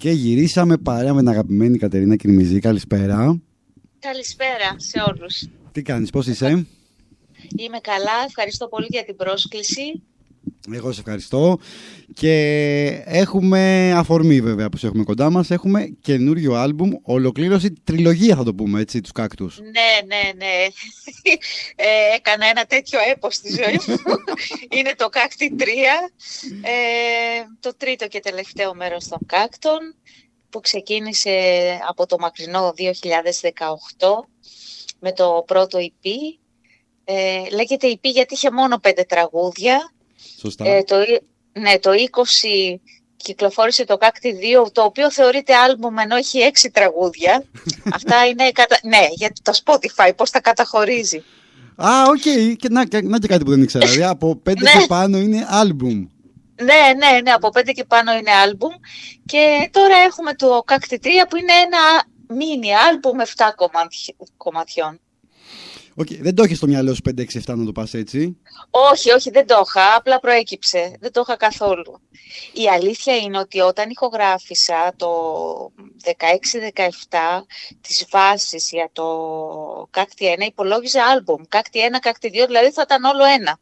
Και γυρίσαμε παρέα με την αγαπημένη Κατερίνα Κυρμιζή. Καλησπέρα. Καλησπέρα σε όλους. Τι κάνεις, πώς είσαι? Είμαι καλά, ευχαριστώ πολύ για την πρόσκληση. Εγώ σε ευχαριστώ. Και έχουμε αφορμή βέβαια που σε έχουμε κοντά μας. Έχουμε καινούριο άλμπουμ, ολοκλήρωση, τριλογία θα το πούμε έτσι, τους Κάκτους. Ναι. Έκανα ένα τέτοιο έπος στη ζωή μου. Είναι το Κάκτι 3, το τρίτο και τελευταίο μέρος των Κάκτων, που ξεκίνησε από το μακρινό 2018 με το πρώτο EP. Λέγεται EP γιατί είχε μόνο 5 τραγούδια. Σωστά. Το 20 κυκλοφόρησε το Κάκτι 2, το οποίο θεωρείται άλμπουμ ενώ έχει 6 τραγούδια. Αυτά είναι ναι, γιατί το Spotify πώς τα καταχωρίζει. Οκ. Και να και κάτι που δεν ήξερα. Δηλαδή από 5 και πάνω είναι άλμπουμ. Ναι, από 5 και πάνω είναι άλμπουμ. Και τώρα έχουμε το Κάκτι 3 που είναι ένα μίνι άλμπουμ με 7 κομματιών. Δεν το έχεις στο μυαλό σου 5, 6, 7 να το πας έτσι? Όχι, δεν το είχα, απλά προέκυψε. Δεν το είχα καθόλου. Η αλήθεια είναι ότι όταν ηχογράφησα το 16-17 τις βάσεις για το Κάκτι 1, υπολόγιζα άλμπουμ. Κάκτι 1, Κάκτι 2, δηλαδή θα ήταν όλο ένα.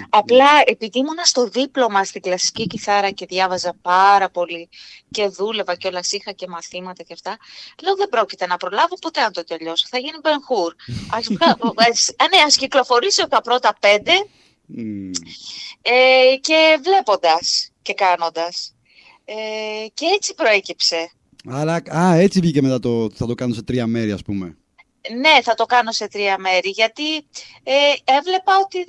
Απλά επειδή ήμουνα στο δίπλωμα στην κλασική κιθάρα και διάβαζα πάρα πολύ και δούλευα και όλα, είχα και μαθήματα και αυτά, λέω δεν πρόκειται να προλάβω ποτέ να το τελειώσω. Θα γίνει Μπενχούρ. Ας κυκλοφορήσω τα πρώτα 5 και βλέποντας και κάνοντας. Και έτσι προέκυψε. Άρα, έτσι βγήκε μετά θα το κάνω σε 3 μέρη, ας πούμε. Ναι, θα το κάνω σε 3 μέρη, γιατί έβλεπα ότι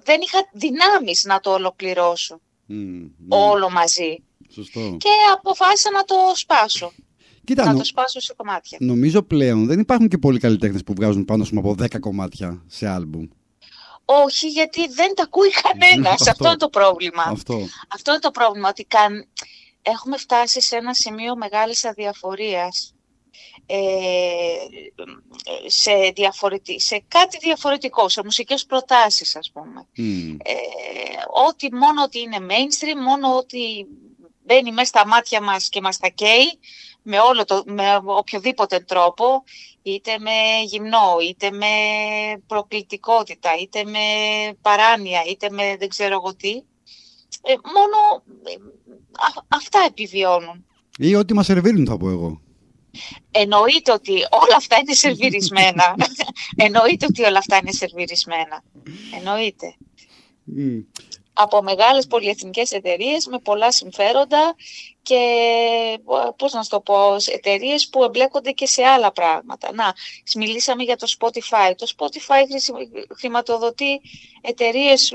δεν είχα δυνάμεις να το ολοκληρώσω όλο μαζί. Σωστό. Και αποφάσισα να το σπάσω. Κοίτα, να το σπάσω σε κομμάτια. Νομίζω πλέον δεν υπάρχουν και πολλοί καλλιτέχνες που βγάζουν πάνω από 10 κομμάτια σε άλμπουμ. Όχι, γιατί δεν τα ακούει κανένας. Αυτό είναι το πρόβλημα. Αυτό είναι το πρόβλημα, ότι έχουμε φτάσει σε ένα σημείο μεγάλης αδιαφορίας σε κάτι διαφορετικό, σε μουσικές προτάσεις, ας πούμε. Μόνο ότι είναι mainstream, μόνο ότι μπαίνει μέσα στα μάτια μας και μας τα καίει, με οποιοδήποτε τρόπο, είτε με γυμνό, είτε με προκλητικότητα, είτε με παράνοια, είτε με δεν ξέρω εγώ τι. Μόνο αυτά επιβιώνουν. Ή ότι μας σερβίρουν, θα πω εγώ. Εννοείται ότι όλα αυτά είναι σερβιρισμένα. Εννοείται. Από μεγάλες πολυεθνικές εταιρείες με πολλά συμφέροντα και πώς να σου το πω, εταιρείες που εμπλέκονται και σε άλλα πράγματα. Μιλήσαμε για το Spotify. Το Spotify χρηματοδοτεί εταιρείες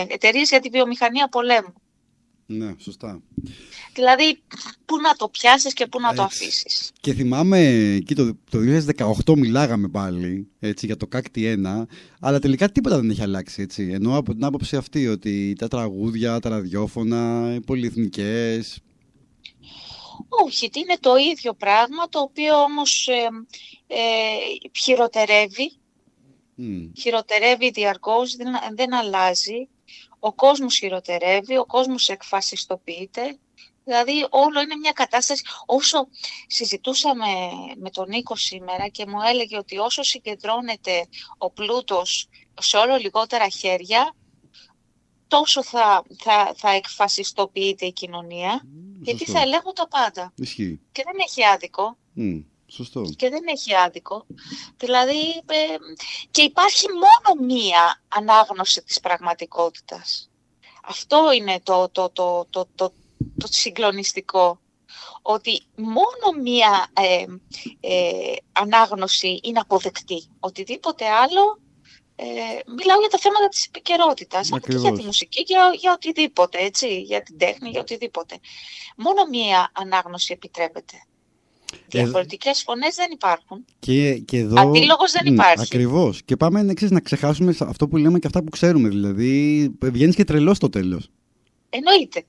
εταιρείες για τη βιομηχανία πολέμου. Ναι, σωστά. Δηλαδή, πού να το πιάσεις και πού να το αφήσεις. Και θυμάμαι, εκεί το 2018 μιλάγαμε πάλι έτσι, για το Κάκτι 1, αλλά τελικά τίποτα δεν έχει αλλάξει. Έτσι. Ενώ από την άποψη αυτή, ότι τα τραγούδια, τα ραδιόφωνα, οι πολυεθνικές... Όχι, είναι το ίδιο πράγμα, το οποίο όμως χειροτερεύει. Χειροτερεύει διαρκώς, δεν αλλάζει. Ο κόσμος χειροτερεύει, ο κόσμος εκφασιστοποιείται. Δηλαδή όλο είναι μια κατάσταση. Όσο συζητούσαμε με τον Νίκο σήμερα και μου έλεγε ότι όσο συγκεντρώνεται ο πλούτος σε όλο λιγότερα χέρια, τόσο θα εκφασιστοποιείται η κοινωνία, γιατί θα ελέγχουν τα πάντα. Ισχύει. Και δεν έχει άδικο. Σωστό. Και δεν έχει άδικο. Δηλαδή, και υπάρχει μόνο μία ανάγνωση της πραγματικότητας. Αυτό είναι το συγκλονιστικό. Ότι μόνο μία ανάγνωση είναι αποδεκτή. Οτιδήποτε άλλο, μιλάω για τα θέματα της επικαιρότητας, και για τη μουσική, για οτιδήποτε, έτσι, για την τέχνη, για οτιδήποτε. Μόνο μία ανάγνωση επιτρέπεται. Διαφορετικές φωνές δεν υπάρχουν. Και εδώ... Αντίλογος δεν υπάρχει. Ακριβώς. Και πάμε να ξεχάσουμε αυτό που λέμε και αυτά που ξέρουμε. Δηλαδή, βγαίνεις και τρελός στο τέλος. Εννοείται.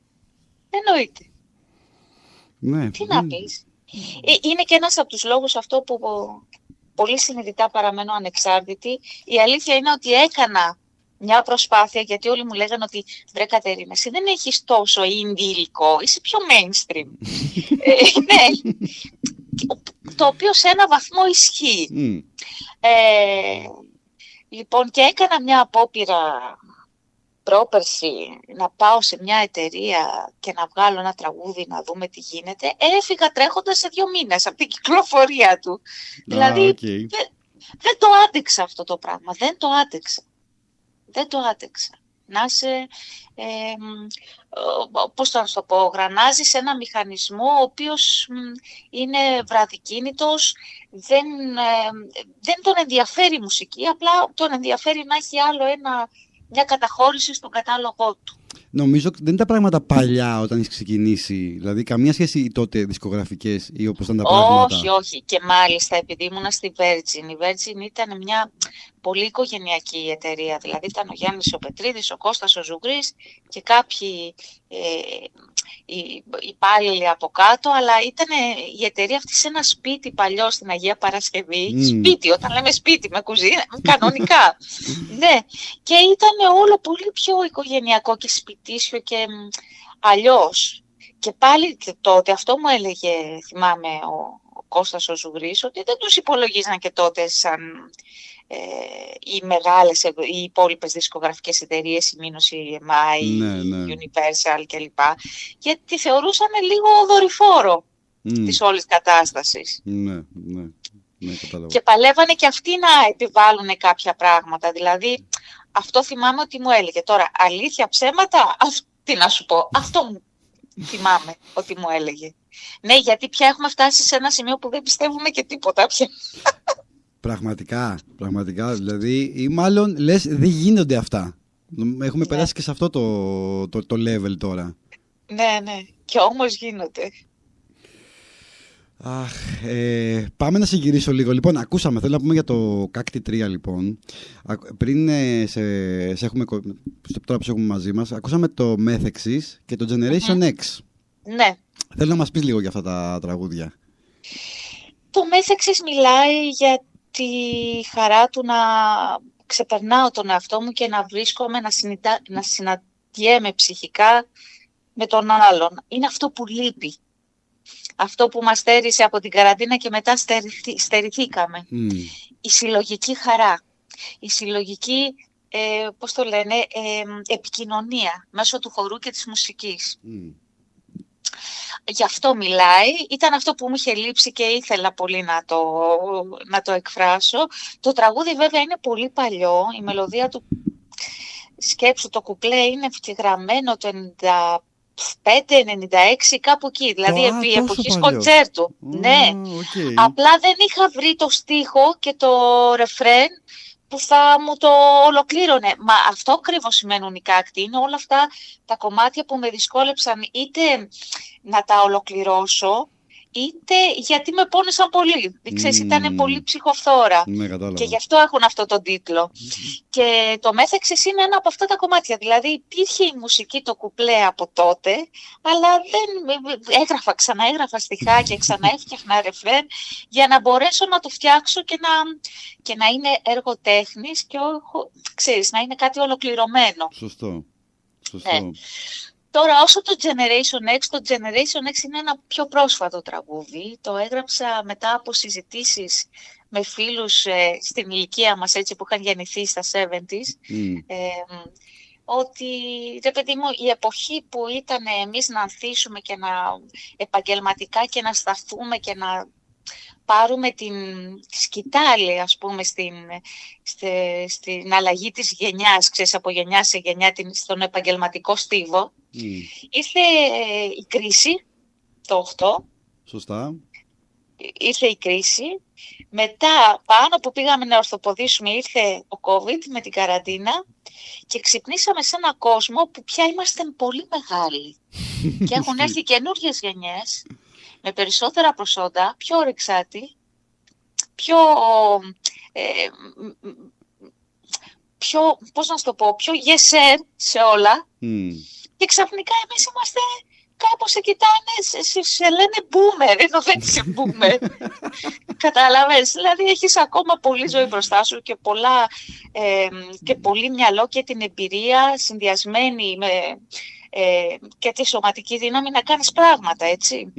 Ναι, τι να πεις. Είναι και ένας από τους λόγους αυτό που πολύ συνειδητά παραμένω ανεξάρτητη. Η αλήθεια είναι ότι έκανα μια προσπάθεια, γιατί όλοι μου λέγανε ότι βρε Κατερίνα, εσύ δεν έχεις τόσο indie υλικό, είσαι πιο mainstream. Ναι, το οποίο σε ένα βαθμό ισχύει. Λοιπόν, και έκανα μια απόπειρα πρόπερση να πάω σε μια εταιρεία και να βγάλω ένα τραγούδι να δούμε τι γίνεται. Έφυγα τρέχοντας σε 2 μήνες από την κυκλοφορία του. Δηλαδή δεν το άντεξα αυτό το πράγμα, δεν το άντεξα. Να είσαι, πώς θα σου το πω, γρανάζεις ένα μηχανισμό ο οποίος είναι βραδικίνητος, δεν τον ενδιαφέρει η μουσική, απλά τον ενδιαφέρει να έχει άλλο μια καταχώρηση στον κατάλογό του. Νομίζω ότι δεν ήταν πράγματα παλιά όταν έχεις ξεκινήσει. Δηλαδή, καμία σχέση οι τότε δισκογραφικές ή όπως ήταν τα πράγματα. Όχι. Και μάλιστα, επειδή ήμουνα στη Virgin, η Virgin ήταν μια πολύ οικογενειακή εταιρεία. Δηλαδή, ήταν ο Γιάννης ο Πετρίδης, ο Κώστας ο Ζουγρής και κάποιοι υπάλληλοι από κάτω. Αλλά ήταν η εταιρεία αυτή σε ένα σπίτι παλιό στην Αγία Παρασκευή. Σπίτι, όταν λέμε σπίτι, με κουζίνα, κανονικά. Ναι, και ήταν όλο πολύ πιο οικογενειακό και σπιτίσιο και αλλιώς. Και πάλι τότε αυτό μου έλεγε, θυμάμαι, ο Κώστας ο Ζουγρής, ότι δεν τους υπολογίζαν και τότε σαν οι μεγάλες, οι υπόλοιπες δισκογραφικές εταιρείες, η Μίνος, η EMI, η Universal κλπ. Γιατί θεωρούσαν λίγο δορυφόρο της όλης κατάστασης. Ναι, κατάλαβα. Και παλεύανε και αυτοί να επιβάλλουν κάποια πράγματα. Δηλαδή, αυτό θυμάμαι ότι μου έλεγε. Τώρα, αλήθεια, ψέματα, τι να σου πω, αυτό μου θυμάμαι ότι μου έλεγε. Ναι, γιατί πια έχουμε φτάσει σε ένα σημείο που δεν πιστεύουμε και τίποτα πια. Πραγματικά, δηλαδή, ή μάλλον λες δεν γίνονται αυτά. Έχουμε περάσει και σε αυτό το level τώρα. Ναι, και όμως γίνονται. Πάμε να συγκυρίσω λίγο. Λοιπόν, ακούσαμε, θέλω να πούμε για το Cacti 3, λοιπόν. Πριν τώρα που έχουμε μαζί μας, ακούσαμε το Methexis και το Generation X. Ναι. Θέλω να μας πεις λίγο για αυτά τα τραγούδια. Το Methexis μιλάει για τη χαρά του να ξεπερνάω τον εαυτό μου και να βρίσκομαι, να συναντιέμαι ψυχικά με τον άλλον. Είναι αυτό που λείπει. Αυτό που μας στέρισε από την καραντίνα και μετά στερηθήκαμε. Η συλλογική χαρά. Η συλλογική, επικοινωνία μέσω του χορού και της μουσικής. Γι' αυτό μιλάει. Ήταν αυτό που μου είχε λείψει και ήθελα πολύ να το εκφράσω. Το τραγούδι βέβαια είναι πολύ παλιό. Η μελωδία του, σκέψου, το κουπλέ είναι γραμμένο το 95-96, κάπου εκεί, δηλαδή επί εποχής κοντσέρτου. Ναι, απλά δεν είχα βρει το στίχο και το ρεφρέν που θα μου το ολοκλήρωνε. Μα αυτό ακριβώς σημαίνουν οι Cacti. Είναι όλα αυτά τα κομμάτια που με δυσκόλεψαν είτε να τα ολοκληρώσω, είτε γιατί με πόνεσαν πολύ. Ξέρεις, ήταν πολύ ψυχοφθόρα. Και γι' αυτό έχουν αυτό τον τίτλο. Και το Methexis είναι ένα από αυτά τα κομμάτια. Δηλαδή υπήρχε η μουσική, το κουπλέ από τότε, αλλά δεν ξαναέγραφα στιχάκια, ξαναέφτιαχνα ρεφρέν για να μπορέσω να το φτιάξω και να είναι έργο τέχνης και ξέρεις, να είναι κάτι ολοκληρωμένο. Σωστό. Ναι. Τώρα, όσο το Generation X είναι ένα πιο πρόσφατο τραγούδι. Το έγραψα μετά από συζητήσεις με φίλους στην ηλικία μας, έτσι, που είχαν γεννηθεί στα 70s. Ότι, ρε παιδί μου, η εποχή που ήταν εμείς να ανθίσουμε και να επαγγελματικά και να σταθούμε και να πάρουμε την σκητάλη, ας πούμε, στην αλλαγή της γενιάς, ξέρεις, από γενιά σε γενιά, στον επαγγελματικό στίβο. Ήρθε η κρίση, το 8. Σωστά. Ήρθε η κρίση. Μετά, πάνω που πήγαμε να ορθοποδήσουμε, ήρθε ο COVID με την καραντίνα και ξυπνήσαμε σε έναν κόσμο που πια είμαστε πολύ μεγάλοι. Και έχουν έρθει καινούργιες γενιές με περισσότερα προσόντα, πιο ορεξάτη, πιο πώς να σου το πω, πιο yes sir σε όλα. Και ξαφνικά εμείς είμαστε κάπως σε κοιτάνε, σε λένε boomer, ενώ δεν είσαι boomer. Κατάλαβες, δηλαδή έχεις ακόμα πολλή ζωή μπροστά σου και πολύ μυαλό και την εμπειρία συνδυασμένη με και τη σωματική δύναμη να κάνεις πράγματα, έτσι.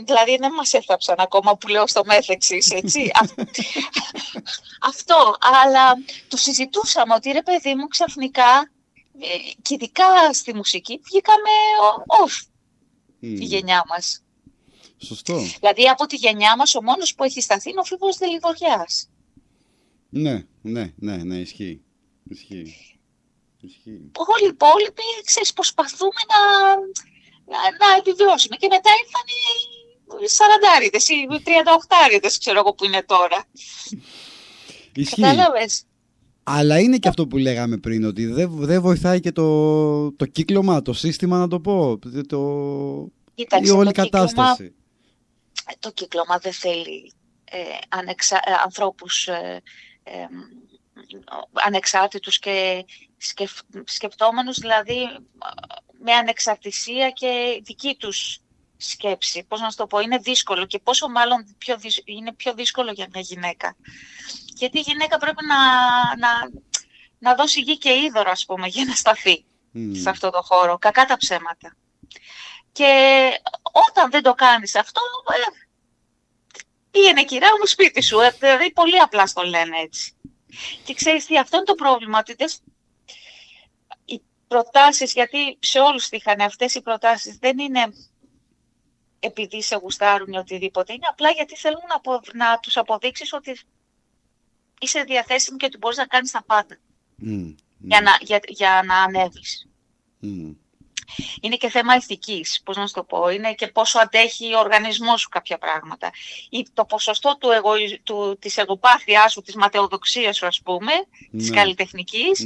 Δηλαδή δεν μας έθαψαν ακόμα που λέω στο μέθεξης, έτσι. Αυτό, αλλά το συζητούσαμε ότι ρε παιδί μου ξαφνικά, και ειδικά στη μουσική, βγήκαμε off τη γενιά μας. Σωστό. Δηλαδή από τη γενιά μας ο μόνος που έχει σταθεί είναι ο Φίβος Δελιβοριάς. Ναι, ισχύει. Όλοι οι υπόλοιποι, ξέρεις, προσπαθούμε να επιβιώσουμε. Και μετά ήρθαν οι 40άριδες, οι 38άριδες, ξέρω εγώ που είναι τώρα. Ισχύει. Κατάλαβες. Αλλά είναι και αυτό που λέγαμε πριν, ότι δεν βοηθάει και το κύκλωμα, το σύστημα, να το πω. Κοίταξε, η όλη κατάσταση. Το κύκλωμα δεν θέλει ανθρώπους ανεξάρτητους και σκεπτόμενους, δηλαδή με ανεξαρτησία και δική τους σκέψη. Πώς να σου το πω, είναι δύσκολο και πόσο μάλλον είναι πιο δύσκολο για μια γυναίκα. Γιατί η γυναίκα πρέπει να δώσει γη και είδωρο, ας πούμε, για να σταθεί σε αυτό το χώρο. Κακά τα ψέματα. Και όταν δεν το κάνεις αυτό, πήγαινε κυρά μου σπίτι σου. Δηλαδή πολύ απλά στο λένε έτσι. Και ξέρεις τι, αυτό είναι το πρόβλημα, ότι οι προτάσεις, γιατί σε όλους είχαν αυτές οι προτάσεις, δεν είναι επειδή σε γουστάρουν ή οτιδήποτε, είναι απλά γιατί θέλουν να τους αποδείξεις ότι είσαι διαθέσιμη και ότι μπορείς να κάνεις τα πάντα για να ανέβεις. Είναι και θέμα ηθικής, πώς να σου το πω. Είναι και πόσο αντέχει ο οργανισμός σου κάποια πράγματα. Ή το ποσοστό της εγωπάθειάς σου, της ματαιοδοξίας σου, ας πούμε, της καλλιτεχνικής,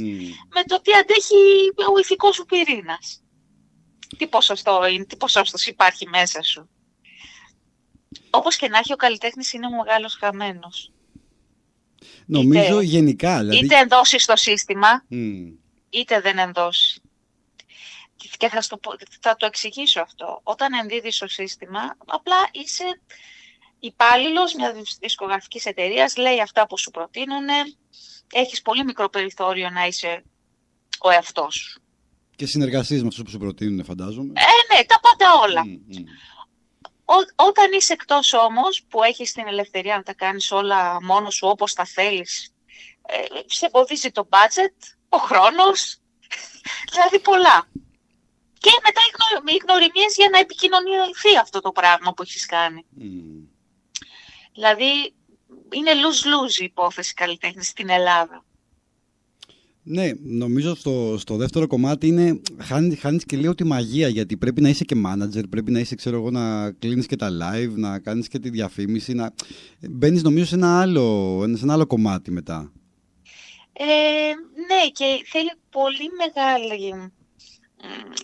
με το τι αντέχει ο ηθικός σου πυρήνας. Τι ποσοστό είναι, τι ποσόστος υπάρχει μέσα σου. Όπως και να έχει, ο καλλιτέχνης είναι ο μεγάλος χαμένος. Νομίζω γενικά. Δηλαδή... Είτε ενδώσει στο σύστημα, είτε δεν ενδώσει. Και θα το εξηγήσω αυτό. Όταν ενδίδεις στο σύστημα, απλά είσαι υπάλληλος μια δισκογραφικής εταιρείας, λέει αυτά που σου προτείνουν, έχεις πολύ μικρό περιθώριο να είσαι ο εαυτός σου. Και συνεργασίες με αυτούς που σου προτείνουν, φαντάζομαι. Ναι, τα πάντα όλα. Όταν είσαι εκτός όμως, που έχεις την ελευθερία να τα κάνεις όλα μόνος σου όπως τα θέλεις, σε εμποδίζει το budget, ο χρόνος, δηλαδή πολλά. Και μετά οι γνωριμίες για να επικοινωνηθεί αυτό το πράγμα που έχεις κάνει. Δηλαδή, είναι lose-lose η υπόθεση καλλιτέχνης στην Ελλάδα. Ναι, νομίζω στο δεύτερο κομμάτι είναι χάνεις και λίγο τη μαγεία, γιατί πρέπει να είσαι και manager, πρέπει να είσαι, ξέρω εγώ, να κλείνεις και τα live, να κάνεις και τη διαφήμιση, να μπαίνεις νομίζω σε ένα άλλο κομμάτι μετά. Ναι, και θέλει πολύ μεγάλη...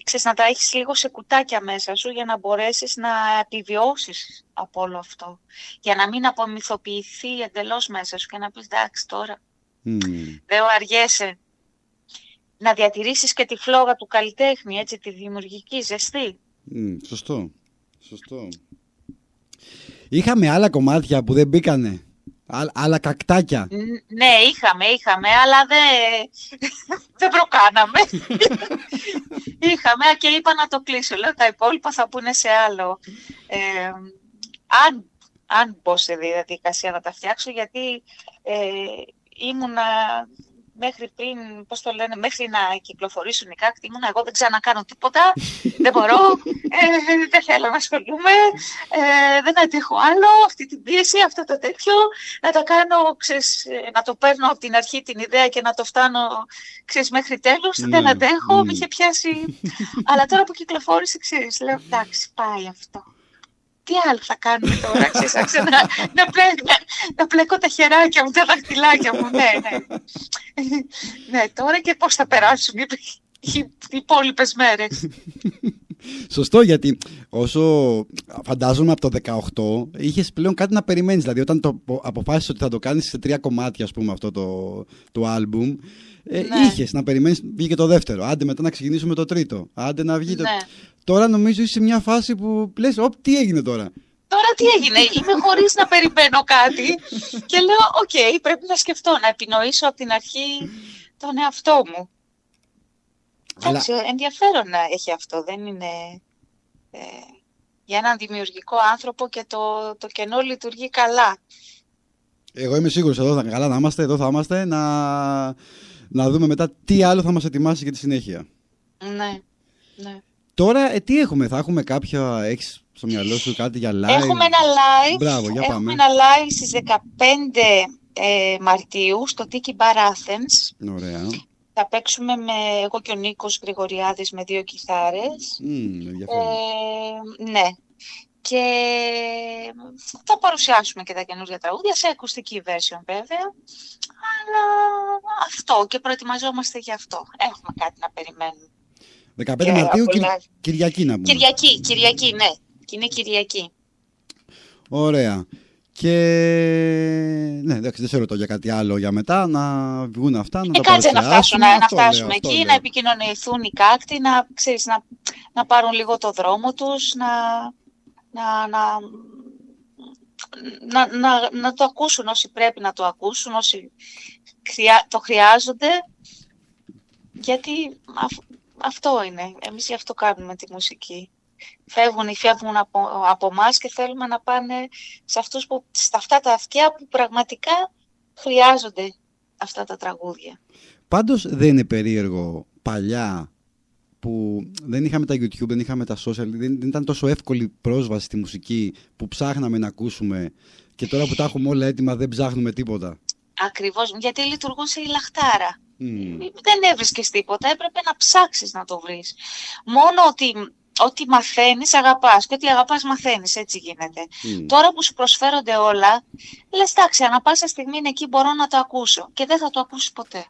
Ξέρεις, να τα έχεις λίγο σε κουτάκια μέσα σου για να μπορέσεις να επιβιώσεις από όλο αυτό. Για να μην απομυθοποιηθεί εντελώς μέσα σου και να πεις εντάξει τώρα, δεν αργέσαι. Να διατηρήσεις και τη φλόγα του καλλιτέχνη, έτσι, τη δημιουργική ζεστή. Σωστό. Είχαμε άλλα κομμάτια που δεν μπήκανε. Άλλα κακτάκια. Ναι, είχαμε, αλλά δεν προκάναμε. Είχαμε και είπα να το κλείσω. Λέω, τα υπόλοιπα θα πούνε σε άλλο. Αν μπω σε διαδικασία να τα φτιάξω, γιατί ήμουνα μέχρι πριν, πώς το λένε, μέχρι να κυκλοφορήσουν οι κάκτοι, ήμουνα εγώ δεν ξανακάνω τίποτα, δεν μπορώ, δεν θέλω να ασχολούμαι, δεν αντέχω άλλο αυτή την πίεση, αυτό το τέτοιο, να τα κάνω, ξέρεις, να το παίρνω από την αρχή την ιδέα και να το φτάνω, ξέρεις, μέχρι τέλους, δεν αντέχω, με είχε πιάσει, αλλά τώρα που κυκλοφόρησε, ξέρεις, λέω, εντάξει, πάει αυτό. Τι άλλο θα κάνουμε τώρα, ξέρεις, να πλέκω τα χεράκια μου, τα δαχτυλάκια μου, ναι. Ναι, τώρα και πώς θα περάσουν οι υπόλοιπες μέρες. Σωστό, γιατί όσο φαντάζομαι από το 18 είχες πλέον κάτι να περιμένεις. Δηλαδή όταν αποφάσισες ότι θα το κάνεις σε 3 κομμάτια, ας πούμε, αυτό το άλμπουμ, είχες να περιμένεις, βγήκε το δεύτερο. Άντε μετά να ξεκινήσουμε το τρίτο. Άντε να βγει Τώρα νομίζω είσαι σε μια φάση που λες, τι έγινε τώρα. Τώρα τι έγινε, είμαι χωρίς να περιμένω κάτι και λέω, οκ, πρέπει να σκεφτώ, να επινοήσω από την αρχή τον εαυτό μου. Εντάξει, ενδιαφέρον να έχει αυτό, δεν είναι... για έναν δημιουργικό άνθρωπο και το κενό λειτουργεί καλά. Εγώ είμαι σίγουρος εδώ καλά να είμαστε, εδώ θα είμαστε, να δούμε μετά τι άλλο θα μας ετοιμάσει για τη συνέχεια. Ναι, ναι. Τώρα, τι έχουμε, θα έχουμε κάποια, έχεις στο μυαλό σου κάτι για live? Έχουμε ένα live, Μπράβο, για πάμε. ένα live στις 15 Μαρτίου στο Tiki Bar Athens. Ωραία. Θα παίξουμε εγώ και ο Νίκος Γρηγοριάδης με 2 κιθάρες. Ναι. Και θα παρουσιάσουμε και τα καινούργια τραγούδια σε ακουστική version βέβαια. Αλλά αυτό, και προετοιμαζόμαστε για αυτό. Έχουμε κάτι να περιμένουμε. 15 Μαρτίου, Κυριακή να πούμε. Κυριακή, ναι. Και είναι Κυριακή. Ωραία. Και ναι, εντάξει, δεν σε ρωτώ για κάτι άλλο για μετά, να βγουν αυτά, να τα παρουσιάσουμε. Να φτάσουμε εκεί, να επικοινωνηθούν οι κάκτοι, να πάρουν λίγο το δρόμο τους, να το ακούσουν όσοι πρέπει να το ακούσουν, όσοι το χρειάζονται. Γιατί αυτό είναι. Εμείς γι' αυτό κάνουμε τη μουσική. Φεύγουν από εμάς και θέλουμε να πάνε στα αυτά τα αυτιά που πραγματικά χρειάζονται αυτά τα τραγούδια. Πάντως δεν είναι περίεργο παλιά που δεν είχαμε τα YouTube, δεν είχαμε τα social, δεν ήταν τόσο εύκολη πρόσβαση στη μουσική που ψάχναμε να ακούσουμε, και τώρα που τα έχουμε όλα έτοιμα δεν ψάχνουμε τίποτα? Ακριβώς, γιατί λειτουργούσε η λαχτάρα. Δεν έβρισκες τίποτα, έπρεπε να ψάξεις να το βρεις. Μόνο ότι μαθαίνεις, αγαπάς, και ότι αγαπάς μαθαίνεις, έτσι γίνεται. Τώρα που σου προσφέρονται όλα, λες, εντάξει, ανά πάσα στιγμή είναι εκεί, μπορώ να το ακούσω. Και δεν θα το ακούσεις ποτέ.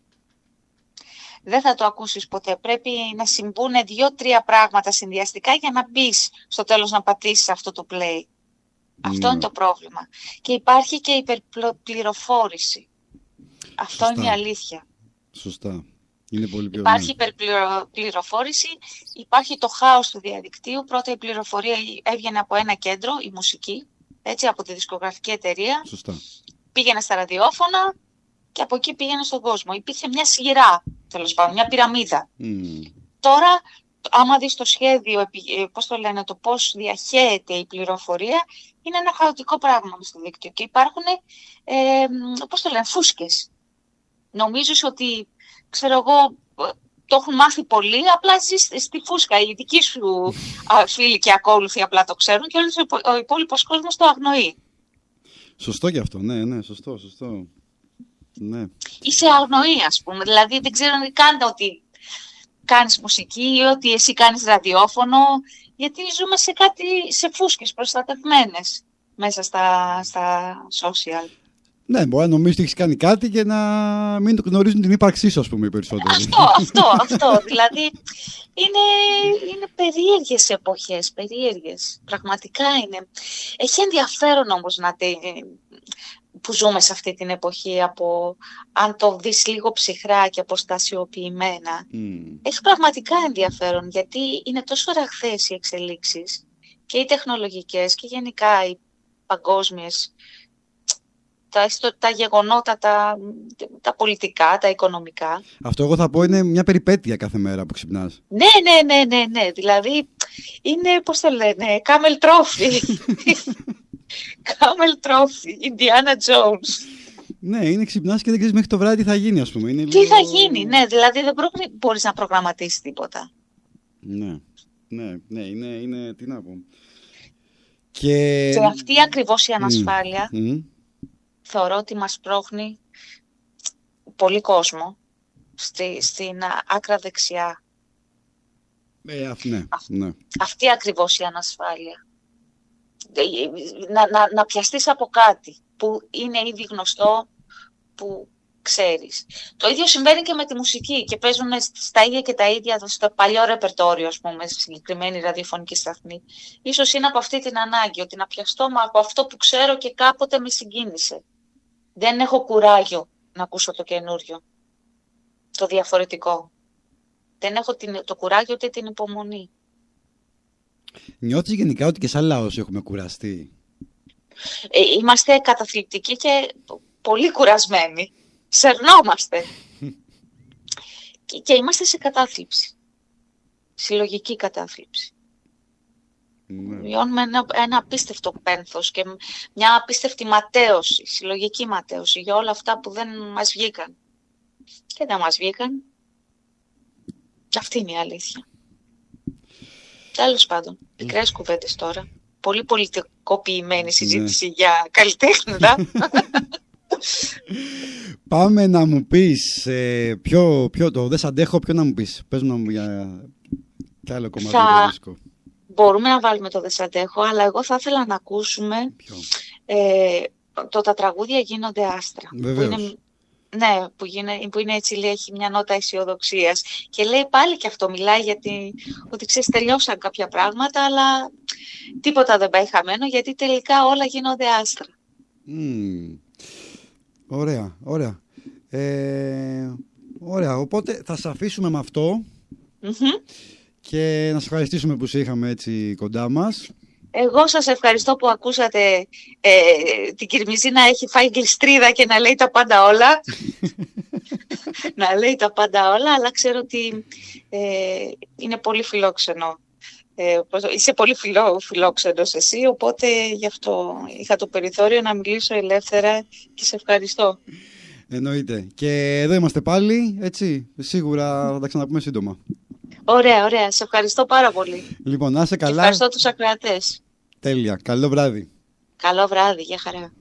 Δεν θα το ακούσεις ποτέ. Πρέπει να συμβούν 2-3 πράγματα συνδυαστικά για να μπεις στο τέλος να πατήσεις αυτό το play. Αυτό είναι το πρόβλημα. Και υπάρχει και υπερπληροφόρηση. Αυτό είναι η αλήθεια. Σωστά. Είναι πολύ πιο υπάρχει υπερπληροφόρηση, υπάρχει το χάος του διαδικτύου. Πρώτα η πληροφορία έβγαινε από ένα κέντρο, η μουσική, έτσι, από τη δισκογραφική εταιρεία. Σωστά. Πήγαινε στα ραδιόφωνα και από εκεί πήγαινε στον κόσμο. Υπήρχε μια σειρά, τέλος πάντων, μια πυραμίδα. Τώρα, άμα δεις το σχέδιο, το πώς διαχέεται η πληροφορία, είναι ένα χαοτικό πράγμα στο δίκτυο. Και υπάρχουν, φούσκες. Νομίζεις ότι, ξέρω εγώ, το έχουν μάθει πολλοί, απλά ζεις στη φούσκα. Οι δικοί σου φίλοι και ακόλουθοι απλά το ξέρουν και όλος ο υπόλοιπος κόσμος το αγνοεί. Σωστό και αυτό, ναι, σωστό. Ναι. Είσαι αγνοή, ας πούμε. Δηλαδή δεν ξέρουν καν ότι κάνεις μουσική ή ότι εσύ κάνεις ραδιόφωνο, γιατί ζούμε σε φούσκες προστατευμένες μέσα στα social. Ναι, μπορεί να νομίζεις ότι έχεις κάνει κάτι και να μην το γνωρίζουν την ύπαρξή σου, ας πούμε, οι περισσότεροι. Αυτό. Δηλαδή, είναι περίεργες εποχές, περίεργες. Πραγματικά είναι. Έχει ενδιαφέρον όμως που ζούμε σε αυτή την εποχή, αν το δεις λίγο ψυχρά και αποστασιοποιημένα. Έχει πραγματικά ενδιαφέρον, γιατί είναι τόσο ραγδαίες οι εξελίξεις, και οι τεχνολογικές και γενικά οι παγκόσμιες, τα γεγονότα, τα πολιτικά, τα οικονομικά. Αυτό εγώ θα πω είναι μια περιπέτεια κάθε μέρα που ξυπνάς. Ναι. Δηλαδή είναι, πώς το λένε, Camel Trophy. Camel Trophy, Indiana Jones. Ναι, είναι ξυπνάς και δεν ξέρεις μέχρι το βράδυ τι θα γίνει, ας πούμε. Θα γίνει, ναι, δηλαδή δεν μπορείς να προγραμματίσεις τίποτα. Ναι, είναι, τι να πω. Και αυτή ακριβώς η ανασφάλεια θεωρώ ότι μας πρόχνει πολύ κόσμο στην άκρα δεξιά. Ναι. Αυτή ακριβώς η ανασφάλεια. Να πιαστείς από κάτι που είναι ήδη γνωστό, που ξέρεις. Το ίδιο συμβαίνει και με τη μουσική, και παίζουν στα ίδια και τα ίδια στο παλιό ρεπερτόριο, ας πούμε, στη συγκεκριμένη ραδιοφωνική σταθμή. Ίσως είναι από αυτή την ανάγκη, ότι να πιαστώ από αυτό που ξέρω και κάποτε με συγκίνησε. Δεν έχω κουράγιο να ακούσω το καινούριο, το διαφορετικό. Δεν έχω το κουράγιο ούτε την υπομονή. Νιώθεις γενικά ότι και σαν λαός έχουμε κουραστεί? Είμαστε καταθλιπτικοί και πολύ κουρασμένοι. Σερνόμαστε. Και είμαστε σε κατάθλιψη. Συλλογική κατάθλιψη. Βιώνουμε ένα απίστευτο πένθος και μια απίστευτη ματέωση, συλλογική ματέωση για όλα αυτά που δεν μας βγήκαν. Και δεν μας βγήκαν. Αυτή είναι η αλήθεια. Τέλος πάντων, πικρές κουβέντες τώρα. Πολύ πολιτικοποιημένη συζήτηση για καλλιτέχνητα. Πάμε να μου πεις το «Δεν σ' αντέχω», ποιο να μου πεις? Πες μου για κι άλλο κομμάτι του δίσκου. Μπορούμε να βάλουμε το «Δεν σ' αντέχω», αλλά εγώ θα ήθελα να ακούσουμε «Τα τραγούδια γίνονται άστρα». Βεβαίως. Που είναι έτσι, λέει, έχει μια νότα αισιοδοξίας. Και λέει πάλι και αυτό, μιλάει ότι ξέρεις, τελειώσαν κάποια πράγματα, αλλά τίποτα δεν πάει χαμένο, γιατί τελικά όλα γίνονται άστρα. Ωραία, ωραία. Ωραία, οπότε θα σε αφήσουμε με αυτό και να σε ευχαριστήσουμε που σε είχαμε έτσι κοντά μας. Εγώ σας ευχαριστώ που ακούσατε την Κυρμιζή να έχει φάει γλιστρίδα και να λέει τα πάντα όλα. Να λέει τα πάντα όλα, αλλά ξέρω ότι είναι πολύ φιλόξενο. Είσαι πολύ φιλόξενος εσύ, οπότε γι' αυτό είχα το περιθώριο να μιλήσω ελεύθερα και σε ευχαριστώ. Εννοείται. Και εδώ είμαστε πάλι, έτσι, σίγουρα θα τα ξαναπούμε σύντομα. Ωραία, ωραία. Σε ευχαριστώ πάρα πολύ. Λοιπόν, να είσαι καλά. Και ευχαριστώ τους ακροατές. Τέλεια. Καλό βράδυ. Καλό βράδυ. Γεια χαρά.